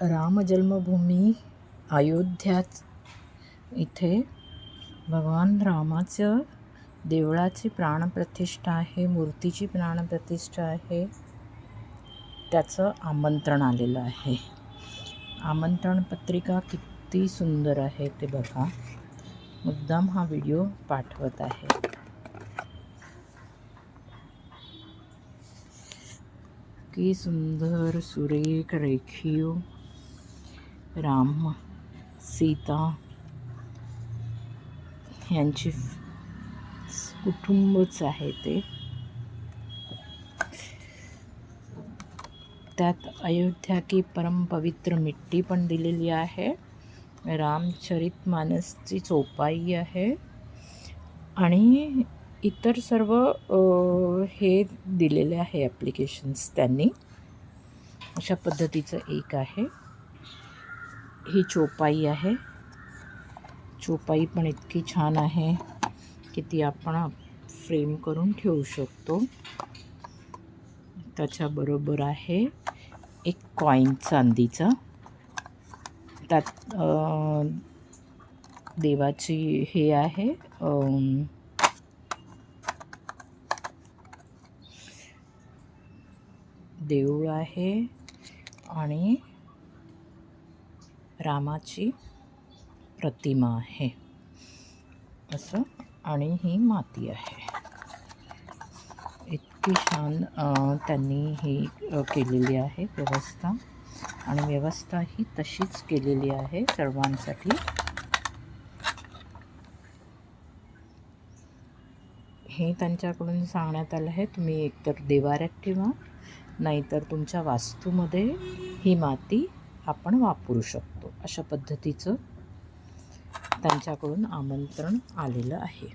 राम जन्मभूमी अयोध्या इथे भगवान रामाचं देवळाची प्राणप्रतिष्ठा आहे, मूर्तीची प्राणप्रतिष्ठा आहे. त्याचं आमंत्रण आलेलं आहे. आमंत्रण पत्रिका किती सुंदर आहे ते बघा. मुद्दाम हा व्हिडिओ पाठवत आहे. की सुंदर सुरेख रेखीव राम सीता यांची कुटुंबच आहे ते. त्यात अयोध्या की परम पवित्र मिट्टी पण दिलेली आहे. रामचरितमानसची चोपाई आहे आणि इतर सर्व हे दिलेले आहे ॲप्लिकेशन्स त्यांनी. अशा पद्धतीचं एक आहे. ही चोपाई आहे. चोपाई पण इतकी छान आहे की ती आपण फ्रेम करून ठेवू शकतो. त्याच्याबरोबर आहे एक कॉईन चांदीचा. त्यात देवाची हे आहे, देऊळ आहे आणि रामाची प्रतिमा आहे असं. आणि ही माती आहे. इतकी छान त्यांनी ही केलेली आहे व्यवस्था. आणि व्यवस्था ही तशीच केलेली आहे सर्वांसाठी. हे त्यांच्याकडून सांगण्यात आलं आहे, तुम्ही एकतर देवाऱ्यात ठेवा, नाहीतर तुमच्या वास्तूमध्ये ही माती आपण वापरू शकतो. अशा पद्धतीचं त्यांच्याकडून आमंत्रण आलेलं आहे.